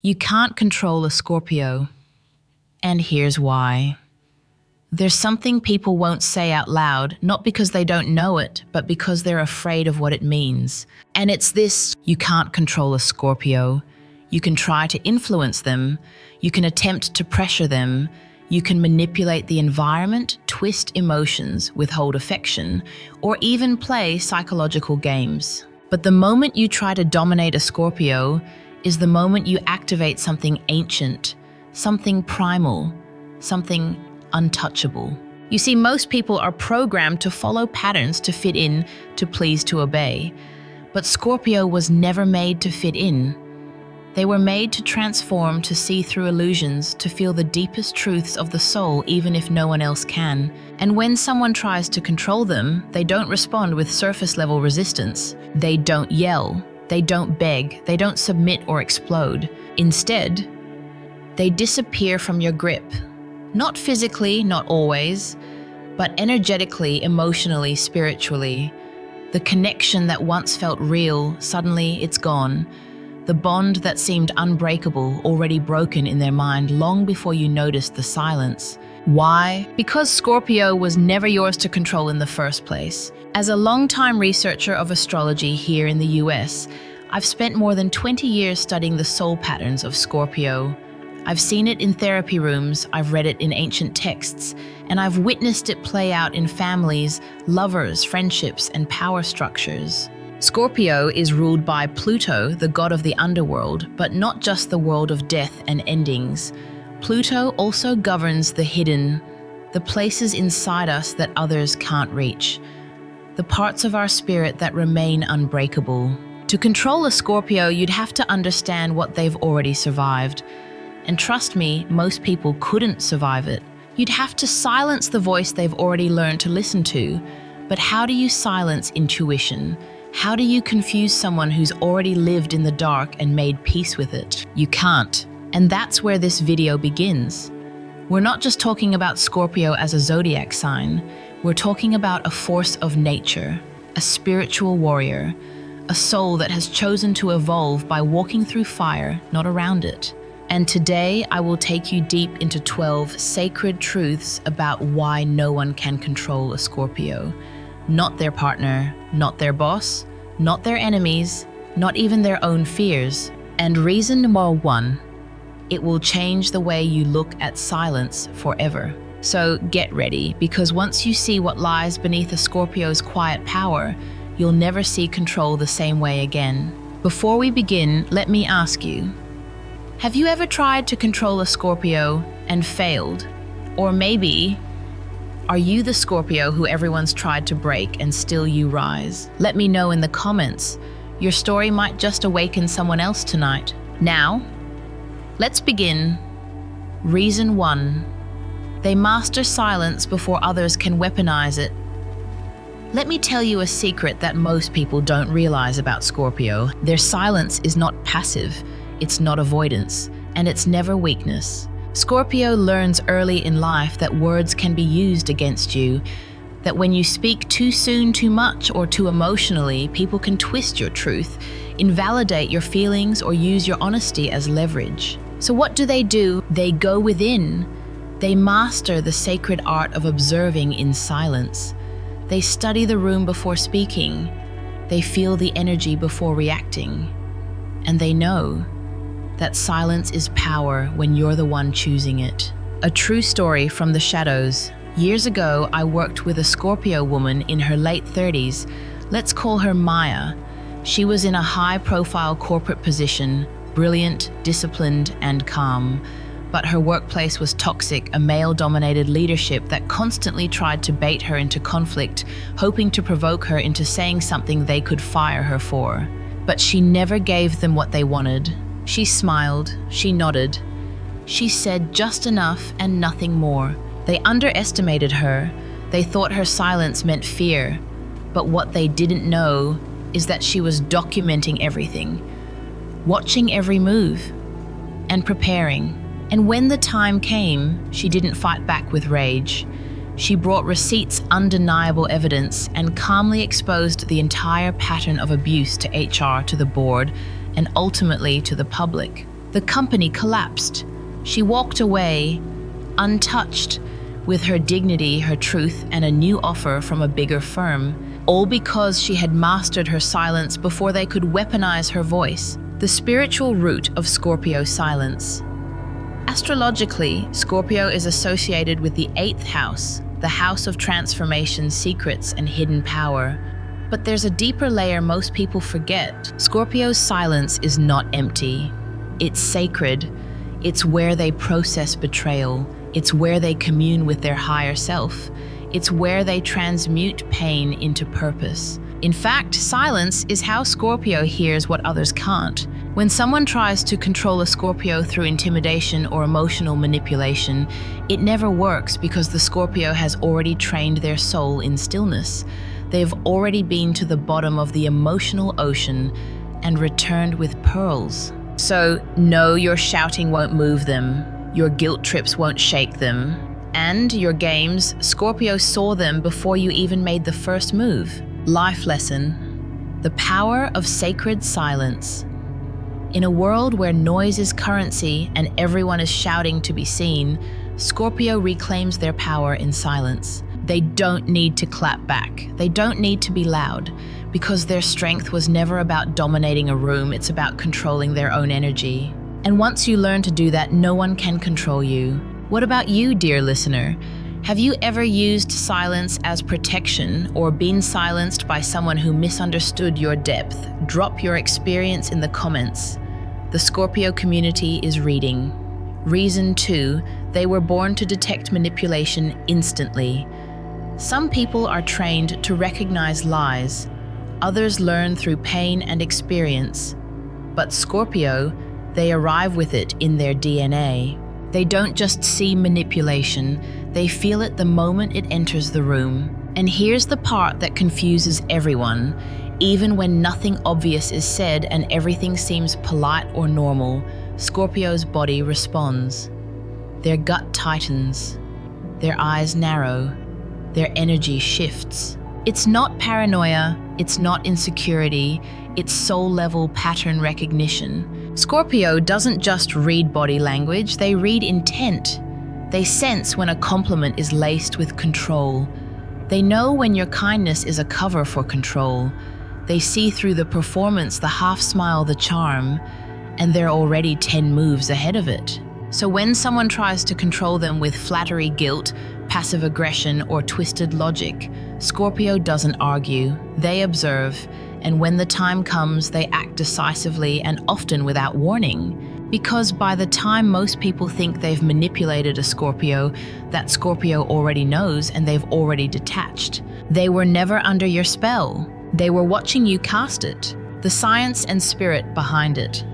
You can't control a Scorpio, and here's why. There's something people won't say out loud, not because they don't know it, but because they're afraid of what it means. And it's this: you can't control a Scorpio. You can try to influence them, you can attempt to pressure them, you can manipulate the environment, twist emotions, withhold affection, or even play psychological games. But the moment you try to dominate a Scorpio is the moment you activate something ancient, something primal, something untouchable. You see, most people are programmed to follow patterns, to fit in, to please, to obey. But Scorpio was never made to fit in. They were made to transform, to see through illusions, to feel the deepest truths of the soul even if no one else can. And when someone tries to control them, they don't respond with surface-level resistance. They don't yell, they don't beg, they don't submit or explode. Instead, they disappear from your grip. Not physically, not always, but energetically, emotionally, spiritually. The connection that once felt real, suddenly it's gone. The bond that seemed unbreakable, already broken in their mind long before you noticed the silence. Why? Because Scorpio was never yours to control in the first place. As a long-time researcher of astrology here in the US, I've spent more than 20 years studying the soul patterns of Scorpio. I've seen it in therapy rooms, I've read it in ancient texts, and I've witnessed it play out in families, lovers, friendships, and power structures. Scorpio is ruled by Pluto, the god of the underworld, but not just the world of death and endings. Pluto also governs the hidden, the places inside us that others can't reach, the parts of our spirit that remain unbreakable. To control a Scorpio, you'd have to understand what they've already survived. And trust me, most people couldn't survive it. You'd have to silence the voice they've already learned to listen to. But how do you silence intuition? How do you confuse someone who's already lived in the dark and made peace with it? You can't. And that's where this video begins. We're not just talking about Scorpio as a zodiac sign. We're talking about a force of nature, a spiritual warrior, a soul that has chosen to evolve by walking through fire, not around it. And today, I will take you deep into 12 sacred truths about why no one can control a Scorpio. Not their partner, not their boss, not their enemies, not even their own fears. And reason number 1, it will change the way you look at silence forever. So get ready, because once you see what lies beneath a Scorpio's quiet power, you'll never see control the same way again. Before we begin, let me ask you, have you ever tried to control a Scorpio and failed? Or maybe, are you the Scorpio who everyone's tried to break and still you rise? Let me know in the comments. Your story might just awaken someone else tonight. Now, let's begin. Reason 1. They master silence before others can weaponize it. Let me tell you a secret that most people don't realize about Scorpio. Their silence is not passive. It's not avoidance, and it's never weakness. Scorpio learns early in life that words can be used against you, that when you speak too soon, too much, or too emotionally, people can twist your truth, invalidate your feelings, or use your honesty as leverage. So what do? They go within. They master the sacred art of observing in silence. They study the room before speaking. They feel the energy before reacting. And they know that silence is power when you're the one choosing it. A true story from the shadows. Years ago, I worked with a Scorpio woman in her late 30s. Let's call her Maya. She was in a high-profile corporate position, brilliant, disciplined, and calm. But her workplace was toxic, a male-dominated leadership that constantly tried to bait her into conflict, hoping to provoke her into saying something they could fire her for. But she never gave them what they wanted. She smiled, she nodded. She said just enough and nothing more. They underestimated her. They thought her silence meant fear. But what they didn't know is that she was documenting everything, watching every move, and preparing. And when the time came, she didn't fight back with rage. She brought receipts, undeniable evidence, and calmly exposed the entire pattern of abuse to HR, to the board, and ultimately to the public. The company collapsed. She walked away, untouched, with her dignity, her truth, and a new offer from a bigger firm, all because she had mastered her silence before they could weaponize her voice. The spiritual root of Scorpio silence. Astrologically, Scorpio is associated with the 8th house, the house of transformation, secrets, and hidden power. But there's a deeper layer most people forget. Scorpio's silence is not empty. It's sacred. It's where they process betrayal. It's where they commune with their higher self. It's where they transmute pain into purpose. In fact, silence is how Scorpio hears what others can't. When someone tries to control a Scorpio through intimidation or emotional manipulation, it never works because the Scorpio has already trained their soul in stillness. They've already been to the bottom of the emotional ocean and returned with pearls. So, no, your shouting won't move them. Your guilt trips won't shake them. And your games, Scorpio saw them before you even made the first move. Life lesson: the power of sacred silence. In a world where noise is currency and everyone is shouting to be seen, Scorpio reclaims their power in silence. They don't need to clap back. They don't need to be loud, because their strength was never about dominating a room, it's about controlling their own energy. And once you learn to do that, no one can control you. What about you, dear listener? Have you ever used silence as protection or been silenced by someone who misunderstood your depth? Drop your experience in the comments. The Scorpio community is reading. Reason 2, they were born to detect manipulation instantly. Some people are trained to recognize lies. Others learn through pain and experience. But Scorpio, they arrive with it in their DNA. They don't just see manipulation, they feel it the moment it enters the room. And here's the part that confuses everyone. Even when nothing obvious is said and everything seems polite or normal, Scorpio's body responds. Their gut tightens, their eyes narrow, their energy shifts. It's not paranoia, it's not insecurity, it's soul-level pattern recognition. Scorpio doesn't just read body language, they read intent. They sense when a compliment is laced with control. They know when your kindness is a cover for control. They see through the performance, the half smile, the charm, and they're already 10 moves ahead of it. So when someone tries to control them with flattery, guilt, passive aggression, or twisted logic, Scorpio doesn't argue. They observe, and when the time comes, they act decisively and often without warning. Because by the time most people think they've manipulated a Scorpio, that Scorpio already knows and they've already detached. They were never under your spell. They were watching you cast it, the science and spirit behind it.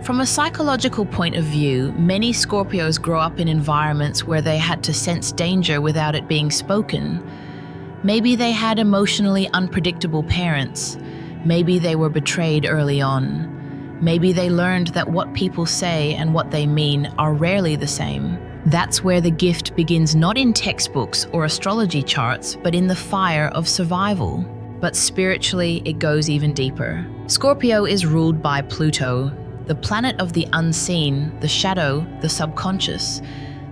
From a psychological point of view, many Scorpios grow up in environments where they had to sense danger without it being spoken. Maybe they had emotionally unpredictable parents. Maybe they were betrayed early on. Maybe they learned that what people say and what they mean are rarely the same. That's where the gift begins, not in textbooks or astrology charts, but in the fire of survival. But spiritually, it goes even deeper. Scorpio is ruled by Pluto, the planet of the unseen, the shadow, the subconscious.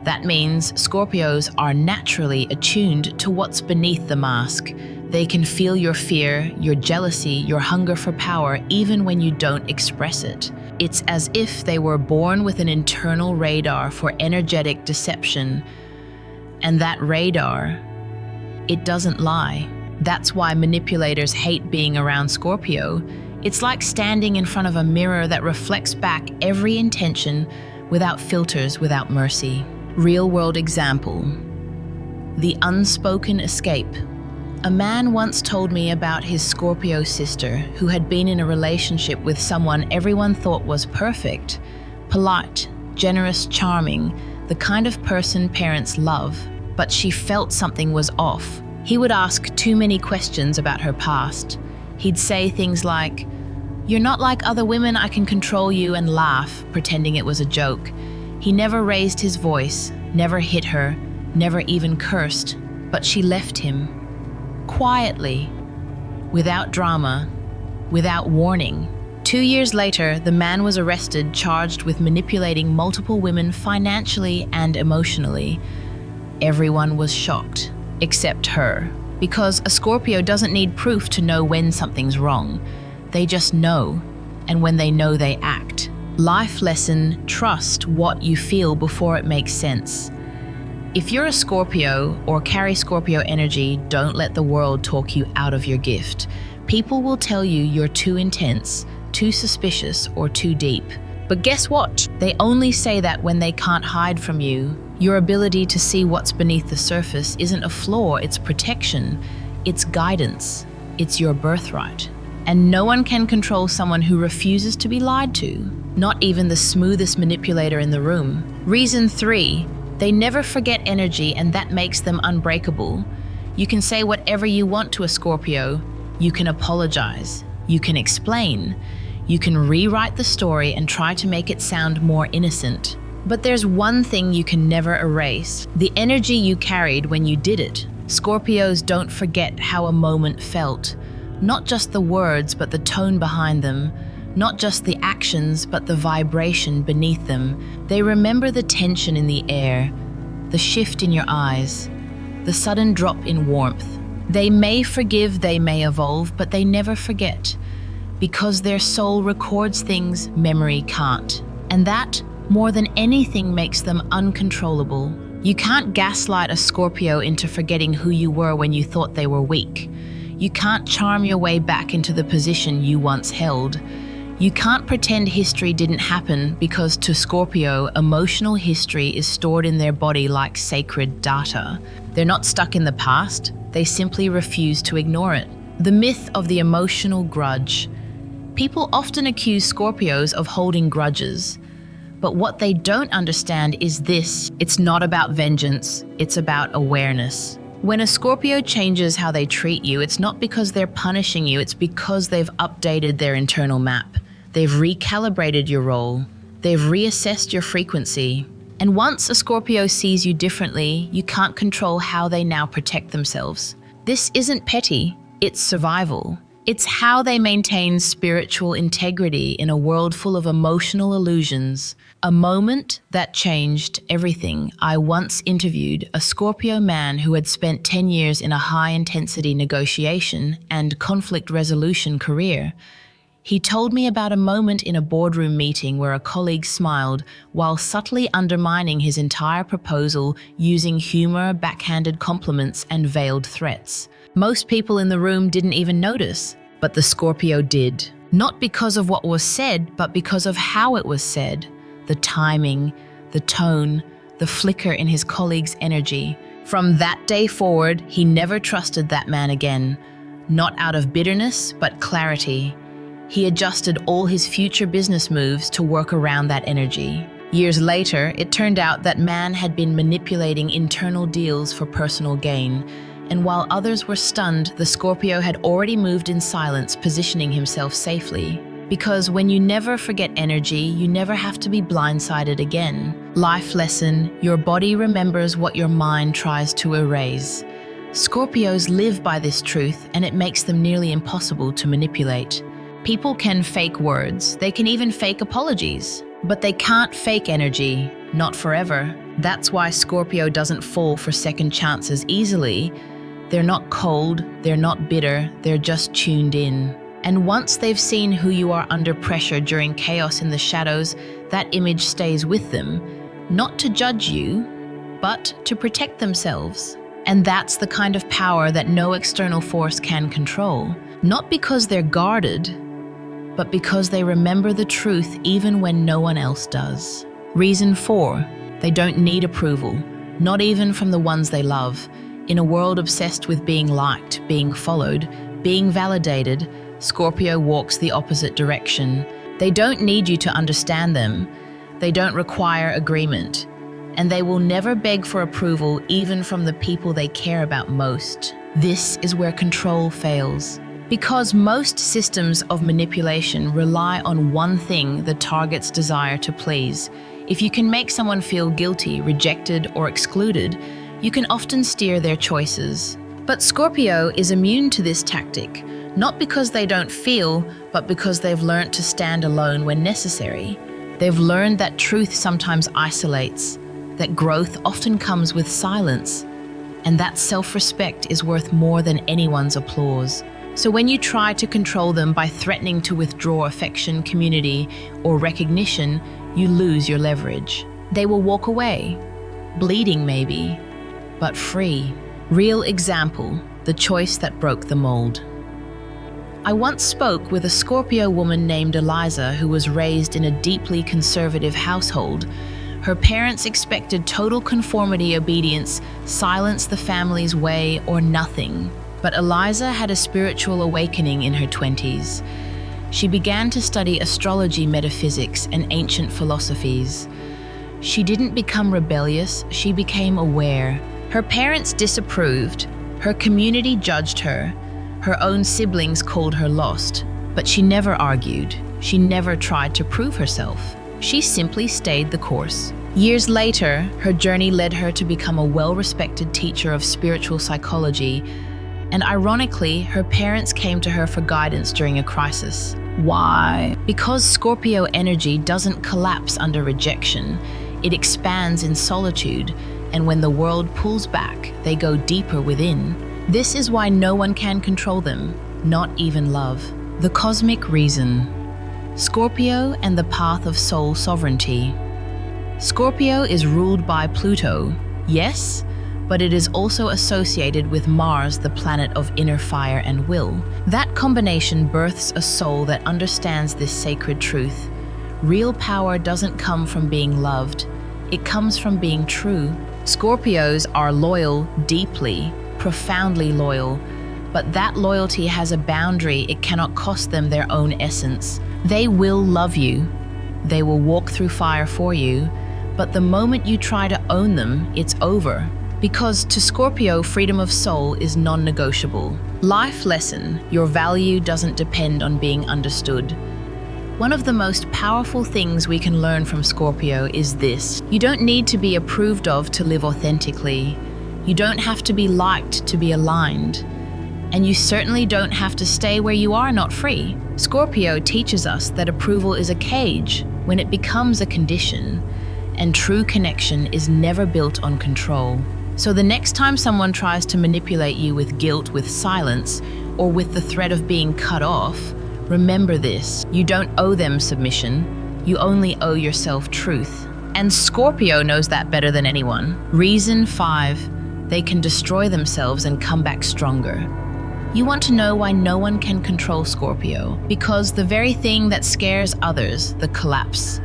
That means Scorpios are naturally attuned to what's beneath the mask. They can feel your fear, your jealousy, your hunger for power, even when you don't express it. It's as if they were born with an internal radar for energetic deception. And that radar, it doesn't lie. That's why manipulators hate being around Scorpio. It's like standing in front of a mirror that reflects back every intention without filters, without mercy. Real-world example: the unspoken escape. A man once told me about his Scorpio sister who had been in a relationship with someone everyone thought was perfect, polite, generous, charming, the kind of person parents love, but she felt something was off. He would ask too many questions about her past. He'd say things like, "You're not like other women, I can control you," and laugh, pretending it was a joke. He never raised his voice, never hit her, never even cursed, but she left him. Quietly, without drama, without warning. 2 years later, the man was arrested, charged with manipulating multiple women financially and emotionally. Everyone was shocked, except her, because a Scorpio doesn't need proof to know when something's wrong. They just know, and when they know, they act. Life lesson: trust what you feel before it makes sense. If you're a Scorpio or carry Scorpio energy, don't let the world talk you out of your gift. People will tell you you're too intense, too suspicious, or too deep. But guess what? They only say that when they can't hide from you. Your ability to see what's beneath the surface isn't a flaw, it's protection, it's guidance, it's your birthright. And no one can control someone who refuses to be lied to, not even the smoothest manipulator in the room. Reason 3, they never forget energy, and that makes them unbreakable. You can say whatever you want to a Scorpio. You can apologize, you can explain, you can rewrite the story and try to make it sound more innocent. But there's one thing you can never erase: the energy you carried when you did it. Scorpios don't forget how a moment felt. Not just the words, but the tone behind them. Not just the actions, but the vibration beneath them. They remember the tension in the air, the shift in your eyes, the sudden drop in warmth. They may forgive, they may evolve, but they never forget, because their soul records things memory can't. And that, more than anything, makes them uncontrollable. You can't gaslight a Scorpio into forgetting who you were when you thought they were weak. You can't charm your way back into the position you once held. You can't pretend history didn't happen, because to Scorpio, emotional history is stored in their body like sacred data. They're not stuck in the past, they simply refuse to ignore it. The myth of the emotional grudge. People often accuse Scorpios of holding grudges, but what they don't understand is this: it's not about vengeance, it's about awareness. When a Scorpio changes how they treat you, it's not because they're punishing you, it's because they've updated their internal map. They've recalibrated your role. They've reassessed your frequency. And once a Scorpio sees you differently, you can't control how they now protect themselves. This isn't petty, it's survival. It's how they maintain spiritual integrity in a world full of emotional illusions. A moment that changed everything. I once interviewed a Scorpio man who had spent 10 years in a high-intensity negotiation and conflict resolution career. He told me about a moment in a boardroom meeting where a colleague smiled while subtly undermining his entire proposal using humor, backhanded compliments, and veiled threats. Most people in the room didn't even notice, but the Scorpio did. Not because of what was said, but because of how it was said. The timing, the tone, the flicker in his colleague's energy. From that day forward, he never trusted that man again. Not out of bitterness, but clarity. He adjusted all his future business moves to work around that energy. Years later, it turned out that man had been manipulating internal deals for personal gain. And while others were stunned, the Scorpio had already moved in silence, positioning himself safely. Because when you never forget energy, you never have to be blindsided again. Life lesson: your body remembers what your mind tries to erase. Scorpios live by this truth, and it makes them nearly impossible to manipulate. People can fake words, they can even fake apologies, but they can't fake energy, not forever. That's why Scorpio doesn't fall for second chances easily. They're not cold, they're not bitter, they're just tuned in. And once they've seen who you are under pressure during chaos in the shadows, that image stays with them, not to judge you, but to protect themselves. And that's the kind of power that no external force can control. Not because they're guarded, but because they remember the truth even when no one else does. Reason 4, they don't need approval, not even from the ones they love. In a world obsessed with being liked, being followed, being validated, Scorpio walks the opposite direction. They don't need you to understand them. They don't require agreement. And they will never beg for approval even from the people they care about most. This is where control fails. Because most systems of manipulation rely on one thing: the target's desire to please. If you can make someone feel guilty, rejected, or excluded, you can often steer their choices. But Scorpio is immune to this tactic. Not because they don't feel, but because they've learned to stand alone when necessary. They've learned that truth sometimes isolates, that growth often comes with silence, and that self-respect is worth more than anyone's applause. So when you try to control them by threatening to withdraw affection, community, or recognition, you lose your leverage. They will walk away, bleeding maybe, but free. Real example, the choice that broke the mold. I once spoke with a Scorpio woman named Eliza who was raised in a deeply conservative household. Her parents expected total conformity, obedience, silence the family's way, or nothing. But Eliza had a spiritual awakening in her 20s. She began to study astrology, metaphysics, and ancient philosophies. She didn't become rebellious, she became aware. Her parents disapproved, her community judged her, her own siblings called her lost. But she never argued, she never tried to prove herself. She simply stayed the course. Years later, her journey led her to become a well-respected teacher of spiritual psychology, and ironically, her parents came to her for guidance during a crisis. Why? Because Scorpio energy doesn't collapse under rejection, it expands in solitude, and when the world pulls back, they go deeper within. This is why no one can control them, not even love. The cosmic reason. Scorpio and the path of soul sovereignty. Scorpio is ruled by Pluto, yes, but it is also associated with Mars, the planet of inner fire and will. That combination births a soul that understands this sacred truth. Real power doesn't come from being loved, it comes from being true. Scorpios are loyal, deeply, profoundly loyal, but that loyalty has a boundary. It cannot cost them their own essence. They will love you, they will walk through fire for you, but the moment you try to own them, it's over. Because to Scorpio, freedom of soul is non-negotiable. Life lesson, your value doesn't depend on being understood. One of the most powerful things we can learn from Scorpio is this: you don't need to be approved of to live authentically. You don't have to be liked to be aligned. And you certainly don't have to stay where you are not free. Scorpio teaches us that approval is a cage when it becomes a condition, and true connection is never built on control. So the next time someone tries to manipulate you with guilt, with silence, or with the threat of being cut off, remember this: you don't owe them submission, you only owe yourself truth. And Scorpio knows that better than anyone. Reason 5, they can destroy themselves and come back stronger. You want to know why no one can control Scorpio? Because the very thing that scares others, the collapse,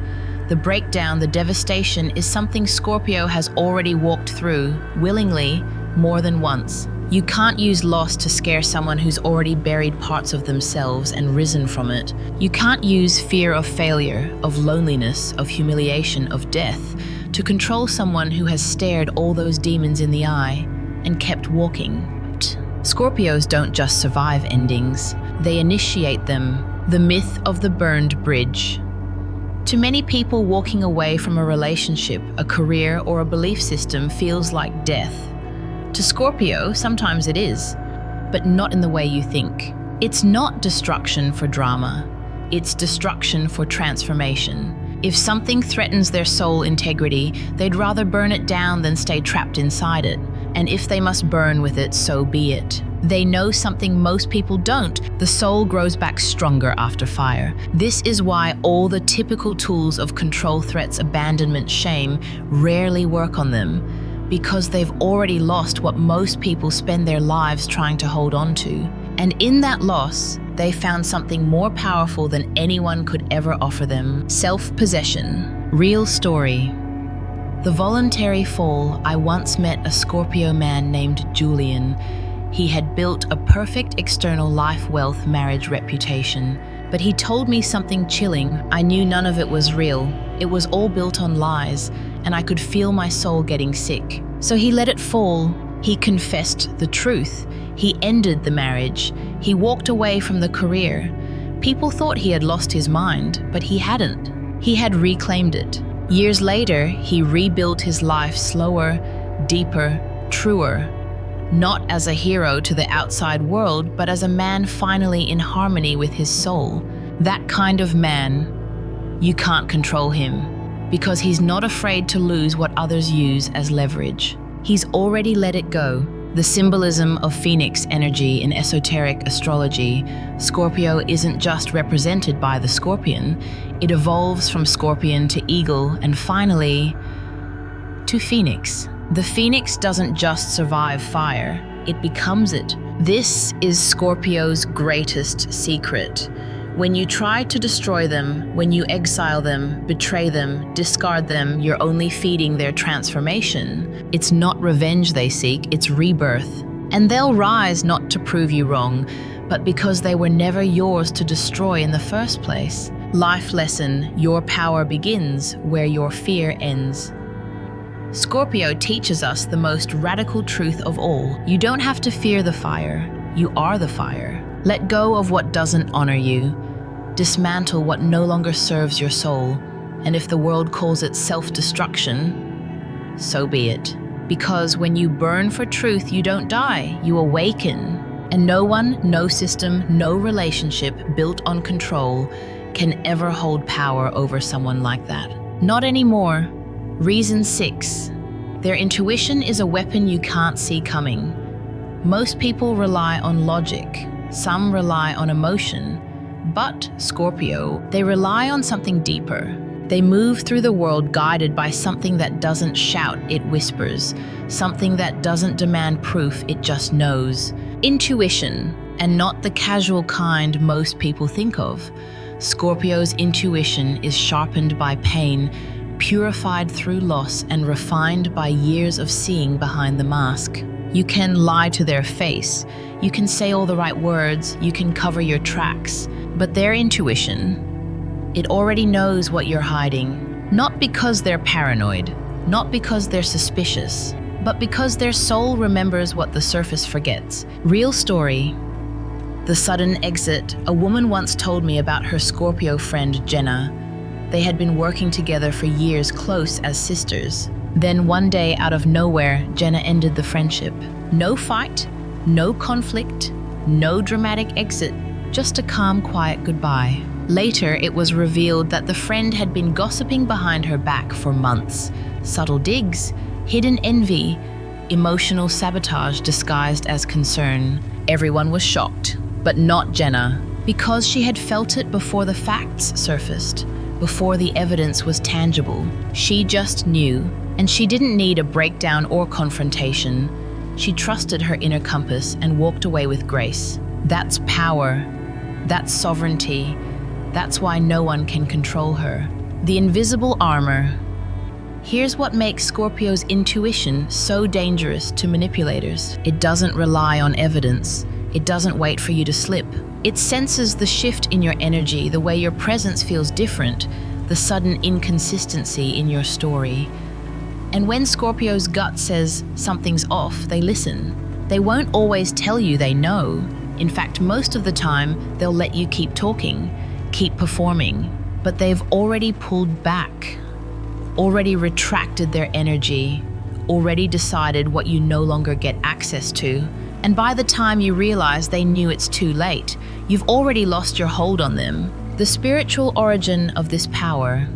the breakdown, the devastation, is something Scorpio has already walked through, willingly, more than once. You can't use loss to scare someone who's already buried parts of themselves and risen from it. You can't use fear of failure, of loneliness, of humiliation, of death, to control someone who has stared all those demons in the eye and kept walking. Scorpios don't just survive endings, they initiate them. The myth of the burned bridge. To many people, walking away from a relationship, a career, or a belief system feels like death. To Scorpio, sometimes it is, but not in the way you think. It's not destruction for drama, it's destruction for transformation. If something threatens their soul integrity, they'd rather burn it down than stay trapped inside it. And if they must burn with it, so be it. They know something most people don't: the soul grows back stronger after fire. This is why all the typical tools of control, threats, abandonment, shame rarely work on them, because they've already lost what most people spend their lives trying to hold on to. And in that loss, they found something more powerful than anyone could ever offer them: self-possession. Real story. The voluntary fall. I once met a Scorpio man named Julian. He had built a perfect external life, wealth, marriage, reputation. But he told me something chilling. I knew none of it was real. It was all built on lies, and I could feel my soul getting sick. So he let it fall. He confessed the truth. He ended the marriage. He walked away from the career. People thought he had lost his mind, but he hadn't. He had reclaimed it. Years later, he rebuilt his life slower, deeper, truer. not as a hero to the outside world, but as a man finally in harmony with his soul. That kind of man, you can't control him, because he's not afraid to lose what others use as leverage. He's already let it go. The symbolism of phoenix energy in esoteric astrology, Scorpio isn't just represented by the scorpion, it evolves from scorpion to eagle and finally to phoenix. The phoenix doesn't just survive fire, it becomes it. This is Scorpio's greatest secret. When you try to destroy them, when you exile them, betray them, discard them, you're only feeding their transformation. It's not revenge they seek, it's rebirth. And they'll rise not to prove you wrong, but because they were never yours to destroy in the first place. Life lesson, your power begins where your fear ends. Scorpio teaches us the most radical truth of all. You don't have to fear the fire, you are the fire. Let go of what doesn't honor you. Dismantle what no longer serves your soul, and if the world calls it self-destruction, so be it. Because when you burn for truth, you don't die, you awaken. And no one, no system, no relationship built on control can ever hold power over someone like that. Not anymore. Reason 6. Their intuition is a weapon you can't see coming. Most people rely on logic, some rely on emotion. But Scorpio, they rely on something deeper. They move through the world guided by something that doesn't shout, it whispers. Something that doesn't demand proof, it just knows. Intuition, and not the casual kind most people think of. Scorpio's intuition is sharpened by pain, purified through loss, and refined by years of seeing behind the mask. You can lie to their face, you can say all the right words, you can cover your tracks. But their intuition, it already knows what you're hiding. Not because they're paranoid, not because they're suspicious, but because their soul remembers what the surface forgets. Real story. The sudden exit. A woman once told me about her Scorpio friend, Jenna. They had been working together for years, close as sisters. Then one day, out of nowhere, Jenna ended the friendship. No fight, no conflict, no dramatic exit. Just a calm, quiet goodbye. Later, it was revealed that the friend had been gossiping behind her back for months. Subtle digs, hidden envy, emotional sabotage disguised as concern. Everyone was shocked, but not Jenna, because she had felt it before the facts surfaced, before the evidence was tangible. She just knew, and she didn't need a breakdown or confrontation. She trusted her inner compass and walked away with grace. That's power. That's sovereignty. That's why no one can control her. The invisible armor. Here's what makes Scorpio's intuition so dangerous to manipulators. It doesn't rely on evidence. It doesn't wait for you to slip. It senses the shift in your energy, the way your presence feels different, the sudden inconsistency in your story. And when Scorpio's gut says something's off, they listen. They won't always tell you they know. In fact, most of the time, they'll let you keep talking, keep performing, but they've already pulled back, already retracted their energy, already decided what you no longer get access to. And by the time you realize they knew, it's too late. You've already lost your hold on them. The spiritual origin of this power.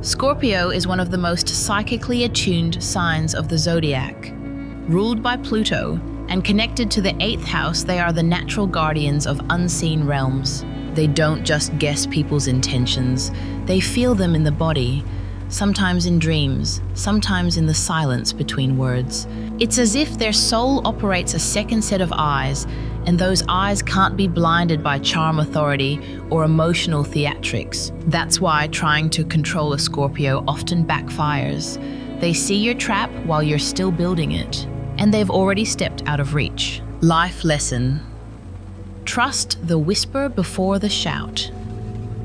Scorpio is one of the most psychically attuned signs of the zodiac. Ruled by Pluto, and connected to the 8th house, they are the natural guardians of unseen realms. They don't just guess people's intentions, they feel them in the body, sometimes in dreams, sometimes in the silence between words. It's as if their soul operates a second set of eyes, and those eyes can't be blinded by charm, authority, or emotional theatrics. That's why trying to control a Scorpio often backfires. They see your trap while you're still building it, and they've already stepped out of reach. Life lesson. Trust the whisper before the shout.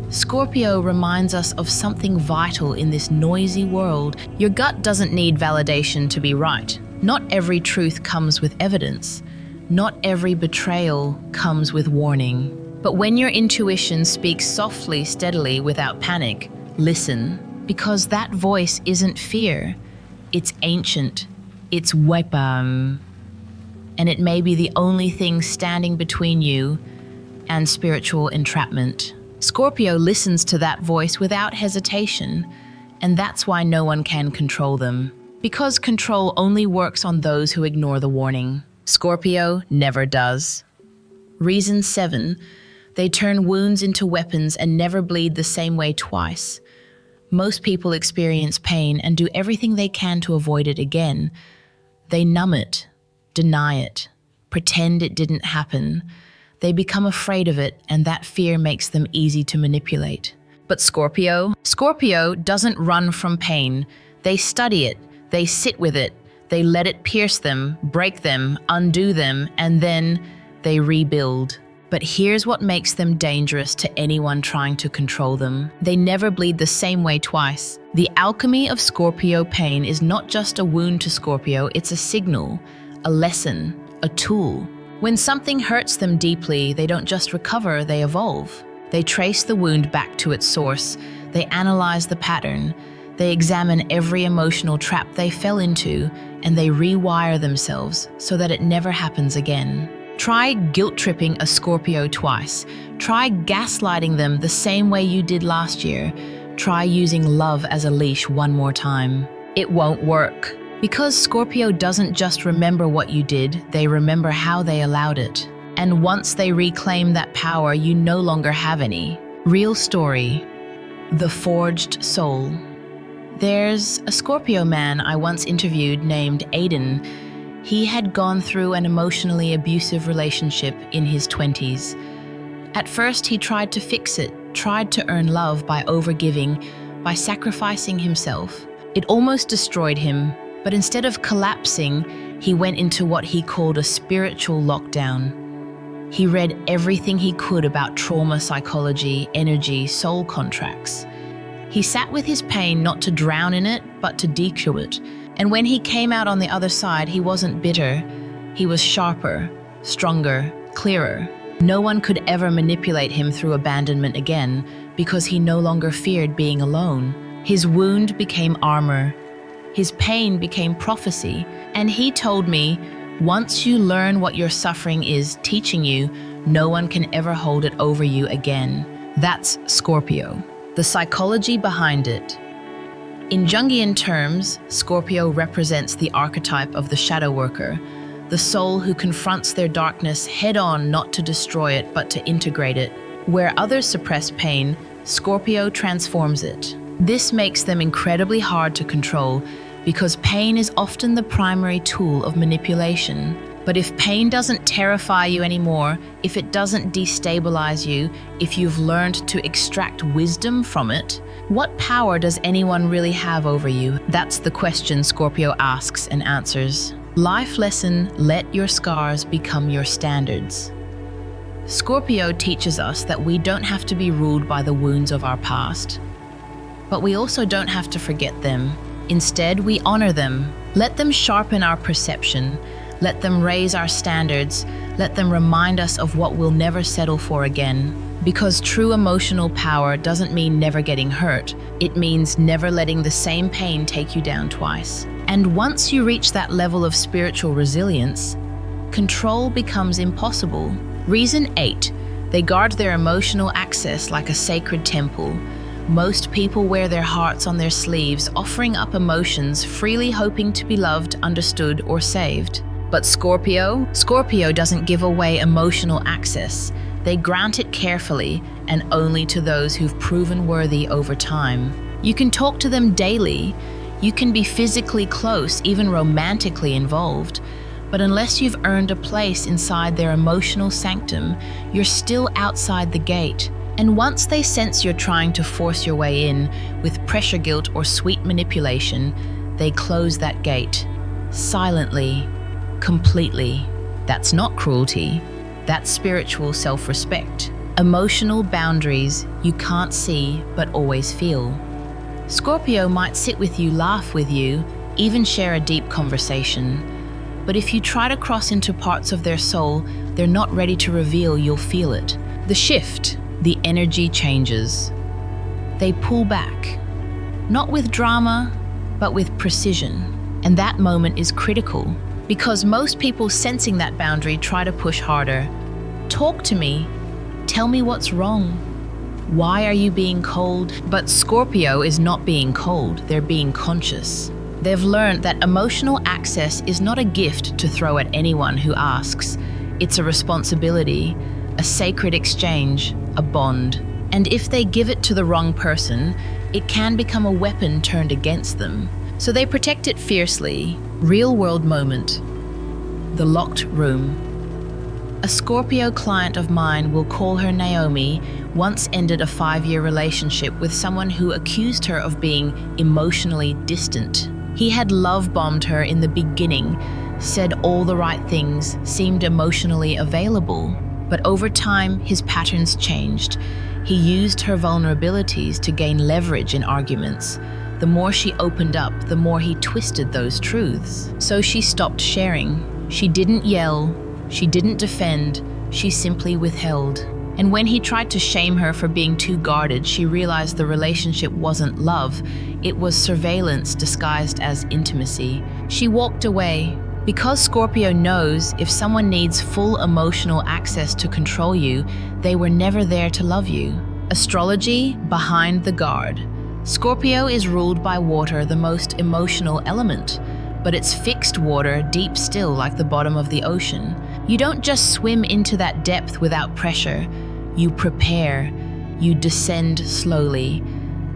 Scorpio reminds us of something vital in this noisy world. Your gut doesn't need validation to be right. Not every truth comes with evidence. Not every betrayal comes with warning. But when your intuition speaks softly, steadily, without panic, listen, because that voice isn't fear. It's ancient. It's willpower. and it may be the only thing standing between you and spiritual entrapment. Scorpio listens to that voice without hesitation, and that's why no one can control them. Because control only works on those who ignore the warning. Scorpio never does. Reason 7. They turn wounds into weapons and never bleed the same way twice. Most people experience pain and do everything they can to avoid it again. They numb it, deny it, pretend it didn't happen. They become afraid of it, and that fear makes them easy to manipulate. But Scorpio doesn't run from pain. They study it, they sit with it, they let it pierce them, break them, undo them, and then they rebuild. But here's what makes them dangerous to anyone trying to control them. They never bleed the same way twice. The alchemy of Scorpio pain is not just a wound to Scorpio, it's a signal, a lesson, a tool. When something hurts them deeply, they don't just recover, they evolve. They trace the wound back to its source. They analyze the pattern. They examine every emotional trap they fell into, and they rewire themselves so that it never happens again. Try guilt-tripping a Scorpio twice. Try gaslighting them the same way you did last year. Try using love as a leash one more time. It won't work. Because Scorpio doesn't just remember what you did, they remember how they allowed it. And once they reclaim that power, you no longer have any. Real story. The Forged Soul. There's a Scorpio man I once interviewed named Aiden. He had gone through an emotionally abusive relationship in his 20s. At first, he tried to fix it, tried to earn love by overgiving, by sacrificing himself. It almost destroyed him. But instead of collapsing, he went into what he called a spiritual lockdown. He read everything he could about trauma psychology, energy, soul contracts. He sat with his pain not to drown in it, but to decode it. And when he came out on the other side, he wasn't bitter. He was sharper, stronger, clearer. No one could ever manipulate him through abandonment again because he no longer feared being alone. His wound became armor. His pain became prophecy, and he told me, once you learn what your suffering is teaching you, no one can ever hold it over you again. That's Scorpio. The psychology behind it. In Jungian terms, Scorpio represents the archetype of the shadow worker, the soul who confronts their darkness head-on, not to destroy it, but to integrate it. Where others suppress pain, Scorpio transforms it. This makes them incredibly hard to control because pain is often the primary tool of manipulation. But if pain doesn't terrify you anymore, if it doesn't destabilize you, if you've learned to extract wisdom from it, what power does anyone really have over you? That's the question Scorpio asks and answers. Life lesson: let your scars become your standards. Scorpio teaches us that we don't have to be ruled by the wounds of our past. But we also don't have to forget them. Instead, we honor them. Let them sharpen our perception. Let them raise our standards. Let them remind us of what we'll never settle for again. Because true emotional power doesn't mean never getting hurt. It means never letting the same pain take you down twice. And once you reach that level of spiritual resilience, control becomes impossible. Reason 8. They guard their emotional access like a sacred temple. Most people wear their hearts on their sleeves, offering up emotions, freely hoping to be loved, understood, or saved. But Scorpio doesn't give away emotional access. They grant it carefully and only to those who've proven worthy over time. You can talk to them daily. You can be physically close, even romantically involved. But unless you've earned a place inside their emotional sanctum, you're still outside the gate. And once they sense you're trying to force your way in with pressure guilt or sweet manipulation, they close that gate. Silently, completely. That's not cruelty. That's spiritual self-respect. Emotional boundaries you can't see but always feel. Scorpio might sit with you, laugh with you, even share a deep conversation. But if you try to cross into parts of their soul they're not ready to reveal, you'll feel it. The shift. The energy changes. They pull back, not with drama, but with precision. And that moment is critical Because most people sensing that boundary try to push harder. Talk to me. Tell me what's wrong. Why are you being cold? But Scorpio is not being cold, they're being conscious. They've learned that emotional access is not a gift to throw at anyone who asks. It's a responsibility, a sacred exchange, a bond. And if they give it to the wrong person, it can become a weapon turned against them. So they protect it fiercely. Real-world moment. The locked room. A Scorpio client of mine, will call her Naomi, once ended a 5-year relationship with someone who accused her of being emotionally distant. He had love-bombed her in the beginning, said all the right things, seemed emotionally available. But over time, his patterns changed. He used her vulnerabilities to gain leverage in arguments. The more she opened up, the more he twisted those truths. So she stopped sharing. She didn't yell. She didn't defend. She simply withheld. And when he tried to shame her for being too guarded, she realized the relationship wasn't love. It was surveillance disguised as intimacy. She walked away. Because Scorpio knows if someone needs full emotional access to control you, they were never there to love you. Astrology, behind the guard. Scorpio is ruled by water, the most emotional element, but it's fixed water, deep still like the bottom of the ocean. You don't just swim into that depth without pressure. You prepare, you descend slowly,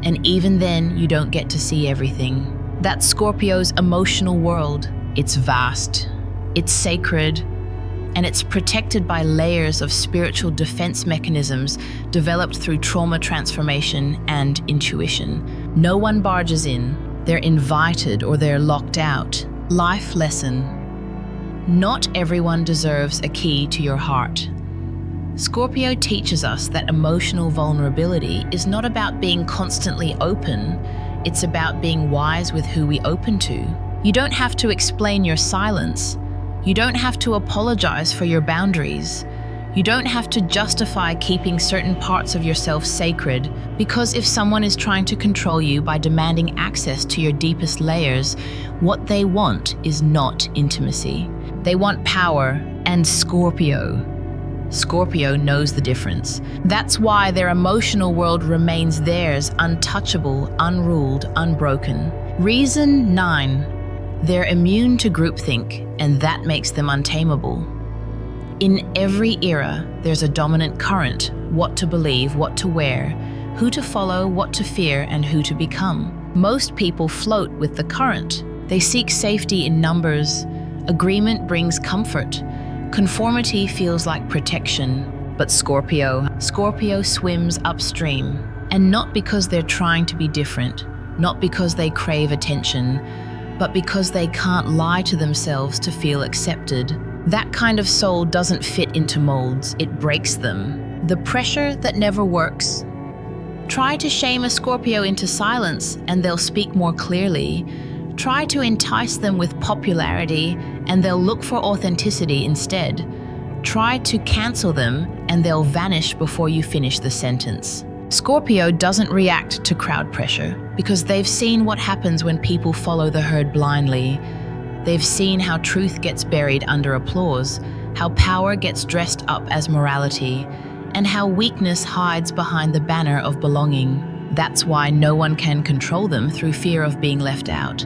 and even then you don't get to see everything. That's Scorpio's emotional world. It's vast, it's sacred, and it's protected by layers of spiritual defense mechanisms developed through trauma transformation and intuition. No one barges in. They're invited or they're locked out. Life lesson. Not everyone deserves a key to your heart. Scorpio teaches us that emotional vulnerability is not about being constantly open. It's about being wise with who we open to. You don't have to explain your silence. You don't have to apologize for your boundaries. You don't have to justify keeping certain parts of yourself sacred, because if someone is trying to control you by demanding access to your deepest layers, what they want is not intimacy. They want power, and Scorpio knows the difference. That's why their emotional world remains theirs, untouchable, unruled, unbroken. Reason 9. They're immune to groupthink, and that makes them untamable. In every era, there's a dominant current: what to believe, what to wear, who to follow, what to fear, and who to become. Most people float with the current. They seek safety in numbers. Agreement brings comfort. Conformity feels like protection. But Scorpio swims upstream. And not because they're trying to be different, not because they crave attention, but because they can't lie to themselves to feel accepted. That kind of soul doesn't fit into molds, it breaks them. The pressure that never works. Try to shame a Scorpio into silence and they'll speak more clearly. Try to entice them with popularity and they'll look for authenticity instead. Try to cancel them and they'll vanish before you finish the sentence. Scorpio doesn't react to crowd pressure because they've seen what happens when people follow the herd blindly. They've seen how truth gets buried under applause, how power gets dressed up as morality, and how weakness hides behind the banner of belonging. That's why no one can control them through fear of being left out.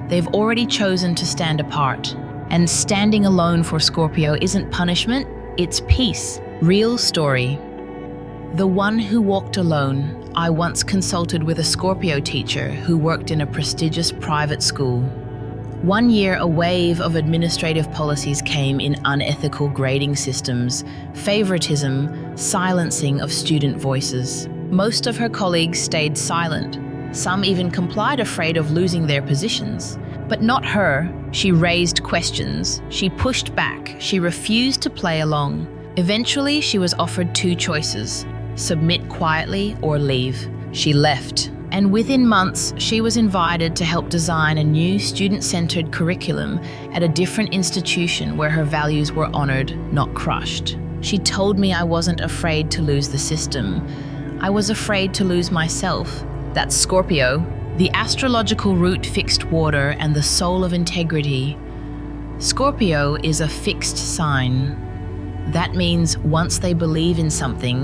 They've already chosen to stand apart. And standing alone for Scorpio isn't punishment, it's peace. Real story. The one who walked alone. I once consulted with a Scorpio teacher who worked in a prestigious private school. One year, a wave of administrative policies came in: unethical grading systems, favoritism, silencing of student voices. Most of her colleagues stayed silent. Some even complied, afraid of losing their positions. But not her. She raised questions. She pushed back. She refused to play along. Eventually, she was offered 2 choices: submit quietly or leave. She left. And within months, she was invited to help design a new student-centered curriculum at a different institution where her values were honored, not crushed. She told me I wasn't afraid to lose the system. I was afraid to lose myself. That's Scorpio, the astrological root fixed water and the soul of integrity. Scorpio is a fixed sign. That means once they believe in something,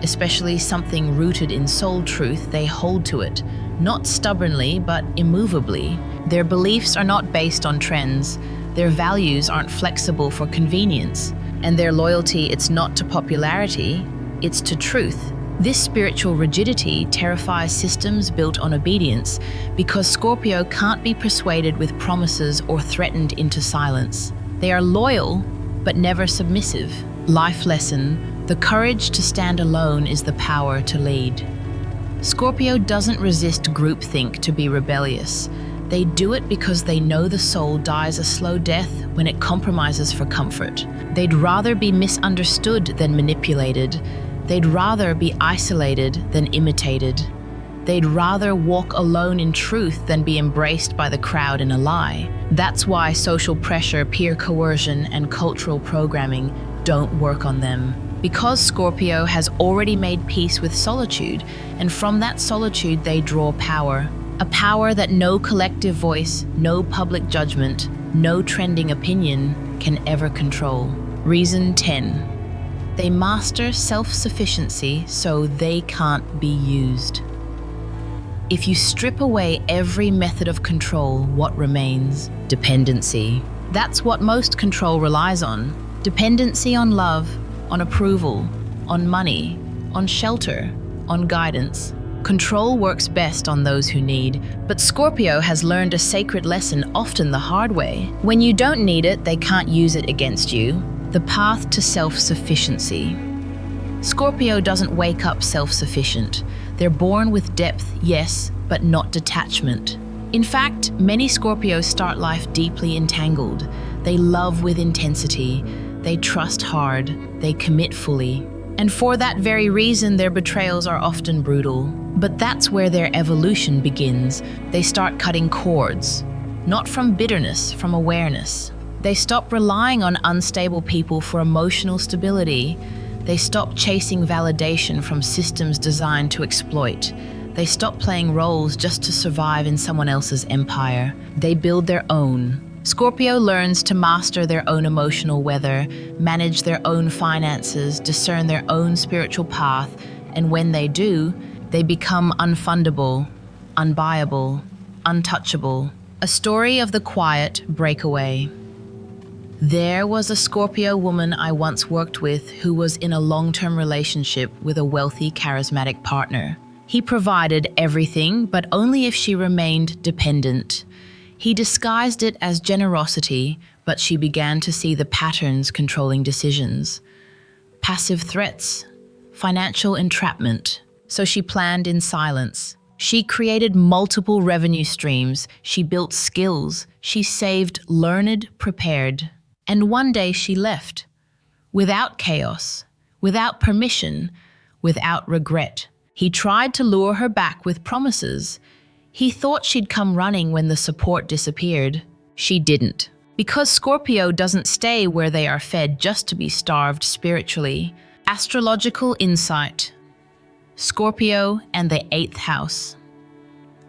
especially something rooted in soul truth, they hold to it, not stubbornly, but immovably. Their beliefs are not based on trends. Their values aren't flexible for convenience. And their loyalty, it's not to popularity, it's to truth. This spiritual rigidity terrifies systems built on obedience because Scorpio can't be persuaded with promises or threatened into silence. They are loyal, but never submissive. Life lesson: the courage to stand alone is the power to lead. Scorpio doesn't resist groupthink to be rebellious. They do it because they know the soul dies a slow death when it compromises for comfort. They'd rather be misunderstood than manipulated. They'd rather be isolated than imitated. They'd rather walk alone in truth than be embraced by the crowd in a lie. That's why social pressure, peer coercion, and cultural programming don't work on them. Because Scorpio has already made peace with solitude, and from that solitude they draw power. A power that no collective voice, no public judgment, no trending opinion can ever control. Reason 10. They master self-sufficiency so they can't be used. If you strip away every method of control, what remains? Dependency. That's what most control relies on. Dependency on love, on approval, on money, on shelter, on guidance. Control works best on those who need, but Scorpio has learned a sacred lesson, often the hard way. When you don't need it, they can't use it against you. The path to self-sufficiency. Scorpio doesn't wake up self-sufficient. They're born with depth, yes, but not detachment. In fact, many Scorpios start life deeply entangled. They love with intensity. They trust hard. They commit fully. And for that very reason, their betrayals are often brutal. But that's where their evolution begins. They start cutting cords, not from bitterness, from awareness. They stop relying on unstable people for emotional stability. They stop chasing validation from systems designed to exploit. They stop playing roles just to survive in someone else's empire. They build their own. Scorpio learns to master their own emotional weather, manage their own finances, discern their own spiritual path, and when they do, they become unfundable, unbuyable, untouchable. A story of the quiet breakaway. There was a Scorpio woman I once worked with who was in a long-term relationship with a wealthy, charismatic partner. He provided everything, but only if she remained dependent. He disguised it as generosity, but she began to see the patterns controlling decisions. Passive threats, financial entrapment. So she planned in silence. She created multiple revenue streams. She built skills. She saved, learned, prepared. And one day she left, without chaos, without permission, without regret. He tried to lure her back with promises. He thought she'd come running when the support disappeared. She didn't. Because Scorpio doesn't stay where they are fed just to be starved spiritually. Astrological insight. Scorpio and the 8th house.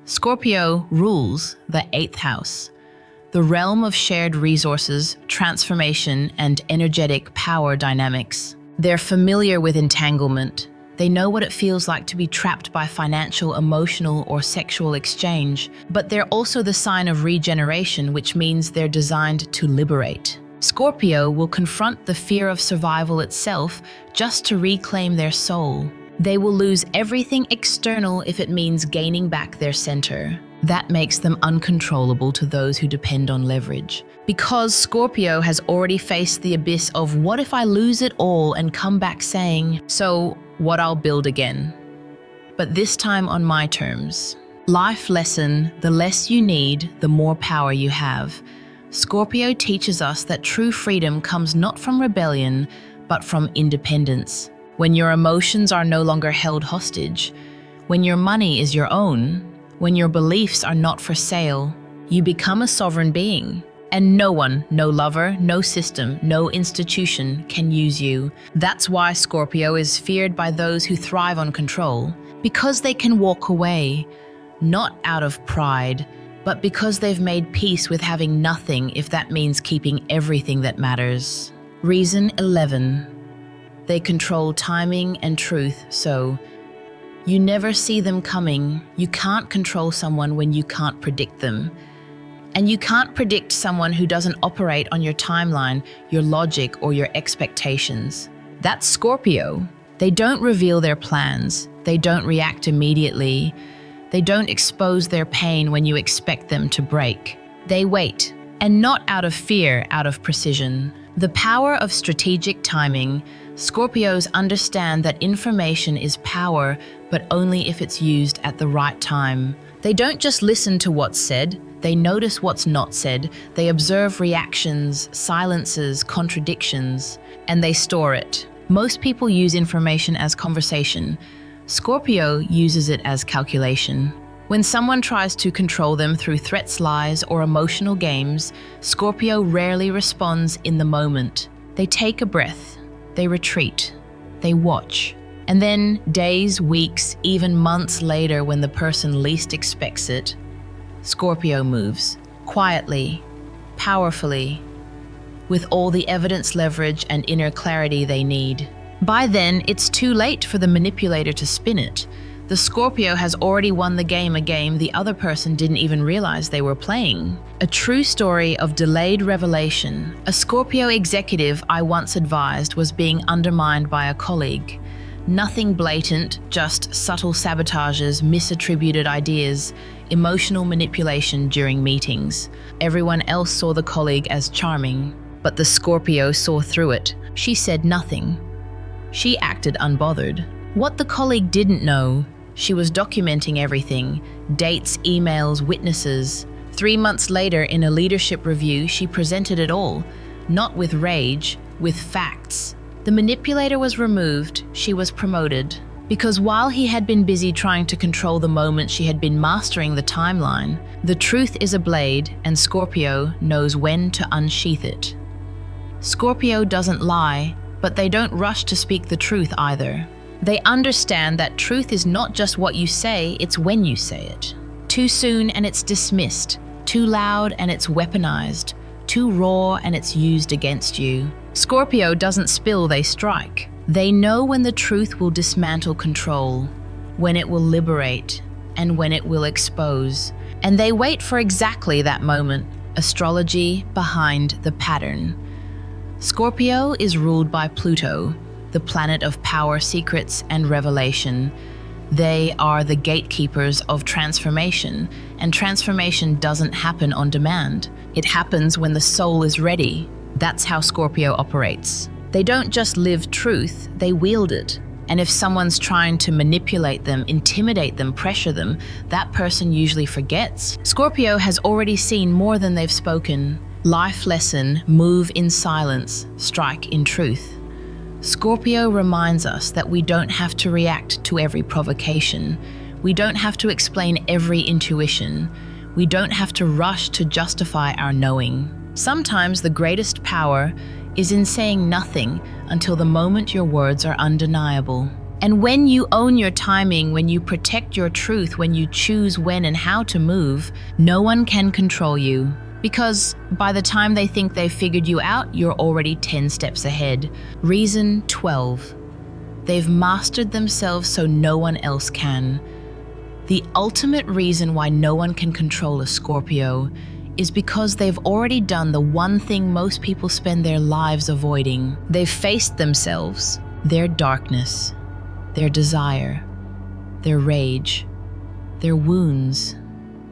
Scorpio rules the 8th house. The realm of shared resources, transformation, and energetic power dynamics. They're familiar with entanglement. They know what it feels like to be trapped by financial, emotional, or sexual exchange. But they're also the sign of regeneration, which means they're designed to liberate. Scorpio will confront the fear of survival itself just to reclaim their soul. They will lose everything external if it means gaining back their center. That makes them uncontrollable to those who depend on leverage. Because Scorpio has already faced the abyss of what if I lose it all and come back saying, so what, I'll build again. But this time on my terms. Life lesson: the less you need, the more power you have. Scorpio teaches us that true freedom comes not from rebellion, but from independence. When your emotions are no longer held hostage, when your money is your own, when your beliefs are not for sale, you become a sovereign being. And no one, no lover, no system, no institution can use you. That's why Scorpio is feared by those who thrive on control, because they can walk away, not out of pride, but because they've made peace with having nothing if that means keeping everything that matters. Reason 11. They control timing and truth, so you never see them coming. You can't control someone when you can't predict them. And you can't predict someone who doesn't operate on your timeline, your logic, or your expectations. That's Scorpio. They don't reveal their plans. They don't react immediately. They don't expose their pain when you expect them to break. They wait, and not out of fear, out of precision. The power of strategic timing. Scorpios understand that information is power, but only if it's used at the right time. They don't just listen to what's said. They notice what's not said. They observe reactions, silences, contradictions, and they store it. Most people use information as conversation. Scorpio uses it as calculation. When someone tries to control them through threats, lies, or emotional games, Scorpio rarely responds in the moment. They take a breath, they retreat, they watch. And then days, weeks, even months later, when the person least expects it, Scorpio moves, quietly, powerfully, with all the evidence, leverage, and inner clarity they need. By then, it's too late for the manipulator to spin it. The Scorpio has already won the game, a game the other person didn't even realize they were playing. A true story of delayed revelation. A Scorpio executive I once advised was being undermined by a colleague. Nothing blatant, just subtle sabotages, misattributed ideas, emotional manipulation during meetings. Everyone else saw the colleague as charming, but the Scorpio saw through it. She said nothing. She acted unbothered. What the colleague didn't know, she was documenting everything, dates, emails, witnesses. 3 months later, in a leadership review, she presented it all, not with rage, with facts. The manipulator was removed, she was promoted. Because while he had been busy trying to control the moment, she had been mastering the timeline. The truth is a blade, and Scorpio knows when to unsheath it. Scorpio doesn't lie, but they don't rush to speak the truth either. They understand that truth is not just what you say, it's when you say it. Too soon and it's dismissed. Too loud and it's weaponized. Too raw and it's used against you. Scorpio doesn't spill, they strike. They know when the truth will dismantle control, when it will liberate, and when it will expose. And they wait for exactly that moment. Astrology behind the pattern. Scorpio is ruled by Pluto, the planet of power, secrets, and revelation. They are the gatekeepers of transformation, and transformation doesn't happen on demand. It happens when the soul is ready. That's how Scorpio operates. They don't just live truth, they wield it. And if someone's trying to manipulate them, intimidate them, pressure them, that person usually forgets. Scorpio has already seen more than they've spoken. Life lesson, move in silence, strike in truth. Scorpio reminds us that we don't have to react to every provocation. We don't have to explain every intuition. We don't have to rush to justify our knowing. Sometimes the greatest power is in saying nothing until the moment your words are undeniable. And when you own your timing, when you protect your truth, when you choose when and how to move, no one can control you. Because by the time they think they've figured you out, you're already 10 steps ahead. Reason 12. They've mastered themselves so no one else can. The ultimate reason why no one can control a Scorpio is because they've already done the one thing most people spend their lives avoiding. They've faced themselves, their darkness, their desire, their rage, their wounds,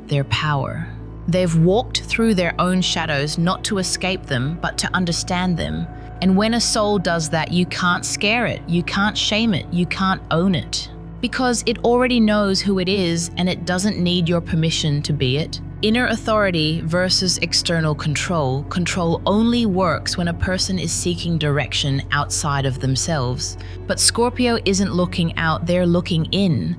their power. They've walked through their own shadows not to escape them, but to understand them. And when a soul does that, you can't scare it, you can't shame it, you can't own it. Because it already knows who it is and it doesn't need your permission to be it. Inner authority versus external control. Control only works when a person is seeking direction outside of themselves. But Scorpio isn't looking out, they're looking in.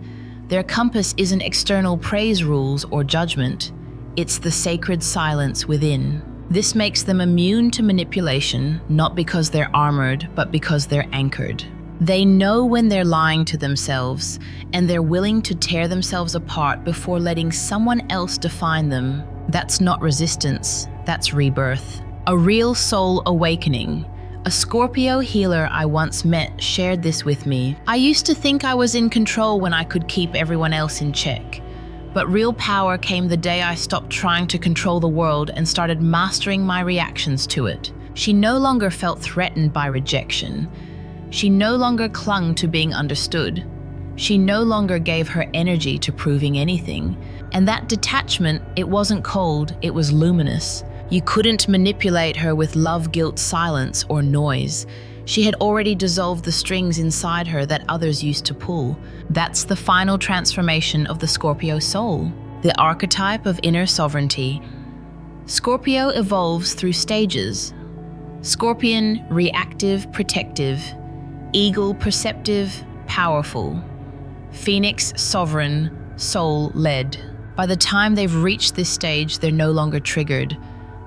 Their compass isn't external praise rules or judgment. It's the sacred silence within. This makes them immune to manipulation, not because they're armored, but because they're anchored. They know when they're lying to themselves, and they're willing to tear themselves apart before letting someone else define them. That's not resistance, that's rebirth. A real soul awakening. A Scorpio healer I once met shared this with me. I used to think I was in control when I could keep everyone else in check. But real power came the day I stopped trying to control the world and started mastering my reactions to it. She no longer felt threatened by rejection. She no longer clung to being understood. She no longer gave her energy to proving anything. And that detachment, it wasn't cold, it was luminous. You couldn't manipulate her with love, guilt, silence, or noise. She had already dissolved the strings inside her that others used to pull. That's the final transformation of the Scorpio soul, the archetype of inner sovereignty. Scorpio evolves through stages. Scorpion, reactive, protective. Eagle, perceptive, powerful. Phoenix, sovereign, soul-led. By the time they've reached this stage, they're no longer triggered.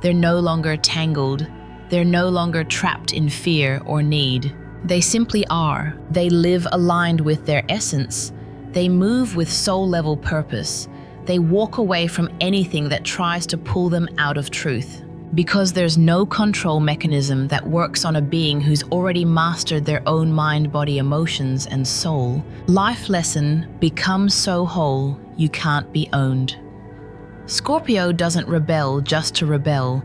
They're no longer tangled. They're no longer trapped in fear or need. They simply are. They live aligned with their essence. They move with soul-level purpose. They walk away from anything that tries to pull them out of truth. Because there's no control mechanism that works on a being who's already mastered their own mind, body, emotions, and soul. Life lesson: become so whole, you can't be owned. Scorpio doesn't rebel just to rebel.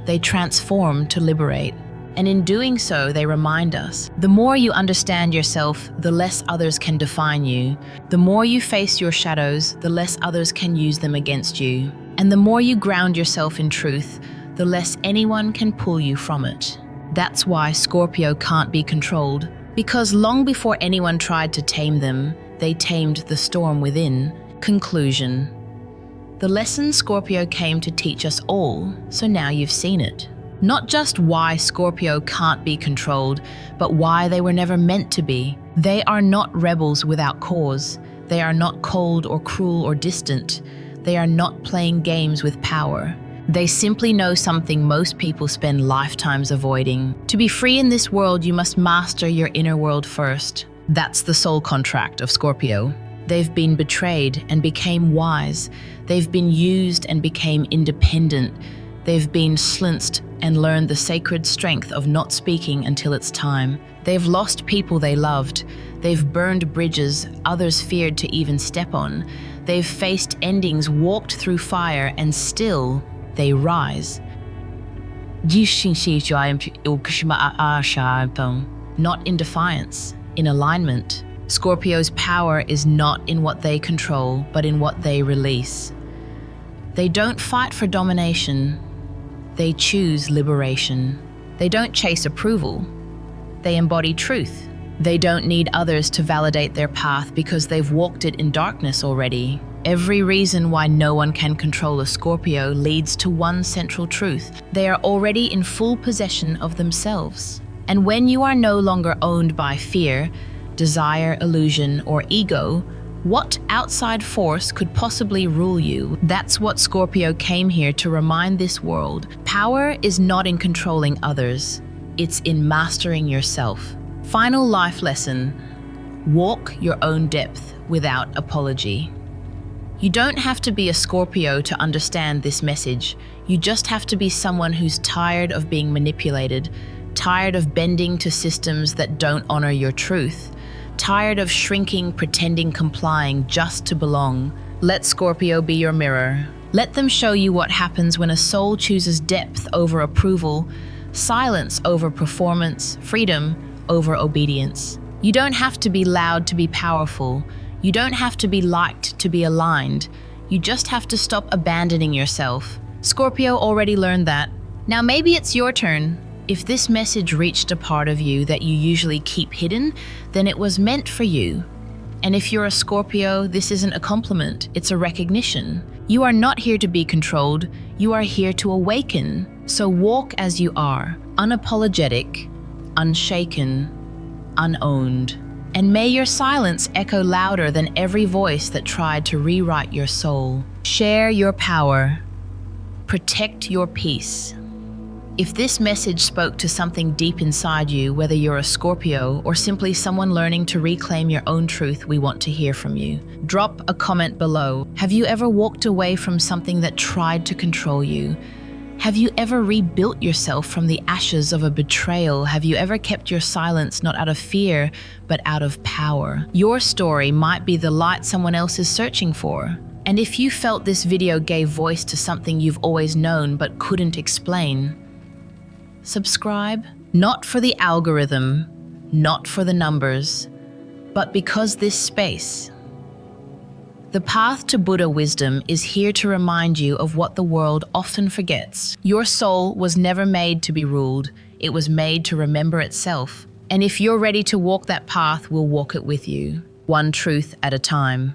They transform to liberate. And in doing so, they remind us, the more you understand yourself, the less others can define you. The more you face your shadows, the less others can use them against you. And the more you ground yourself in truth, the less anyone can pull you from it. That's why Scorpio can't be controlled, because long before anyone tried to tame them, they tamed the storm within. Conclusion. The lesson Scorpio came to teach us all, so now you've seen it. Not just why Scorpio can't be controlled, but why they were never meant to be. They are not rebels without cause. They are not cold or cruel or distant. They are not playing games with power. They simply know something most people spend lifetimes avoiding. To be free in this world, you must master your inner world first. That's the soul contract of Scorpio. They've been betrayed and became wise. They've been used and became independent. They've been slinced and learned the sacred strength of not speaking until it's time. They've lost people they loved. They've burned bridges others feared to even step on. They've faced endings, walked through fire, and still they rise. Not in defiance, in alignment. Scorpio's power is not in what they control, but in what they release. They don't fight for domination. They choose liberation. They don't chase approval. They embody truth. They don't need others to validate their path because they've walked it in darkness already. Every reason why no one can control a Scorpio leads to one central truth. They are already in full possession of themselves. And when you are no longer owned by fear, desire, illusion, or ego, what outside force could possibly rule you? That's what Scorpio came here to remind this world. Power is not in controlling others. It's in mastering yourself. Final life lesson: walk your own depth without apology. You don't have to be a Scorpio to understand this message. You just have to be someone who's tired of being manipulated, tired of bending to systems that don't honor your truth, tired of shrinking, pretending, complying just to belong. Let Scorpio be your mirror. Let them show you what happens when a soul chooses depth over approval, silence over performance, freedom over obedience. You don't have to be loud to be powerful. You don't have to be liked to be aligned. You just have to stop abandoning yourself. Scorpio already learned that. Now maybe it's your turn. If this message reached a part of you that you usually keep hidden, then it was meant for you. And if you're a Scorpio, this isn't a compliment, it's a recognition. You are not here to be controlled, you are here to awaken. So walk as you are, unapologetic, unshaken, unowned. And may your silence echo louder than every voice that tried to rewrite your soul. Share your power. Protect your peace. If this message spoke to something deep inside you, whether you're a Scorpio or simply someone learning to reclaim your own truth, we want to hear from you. Drop a comment below. Have you ever walked away from something that tried to control you? Have you ever rebuilt yourself from the ashes of a betrayal? Have you ever kept your silence not out of fear, but out of power? Your story might be the light someone else is searching for. And if you felt this video gave voice to something you've always known but couldn't explain, subscribe, not for the algorithm, not for the numbers, but because this space. The path to Buddha wisdom is here to remind you of what the world often forgets. Your soul was never made to be ruled. It was made to remember itself. And if you're ready to walk that path, we'll walk it with you, one truth at a time.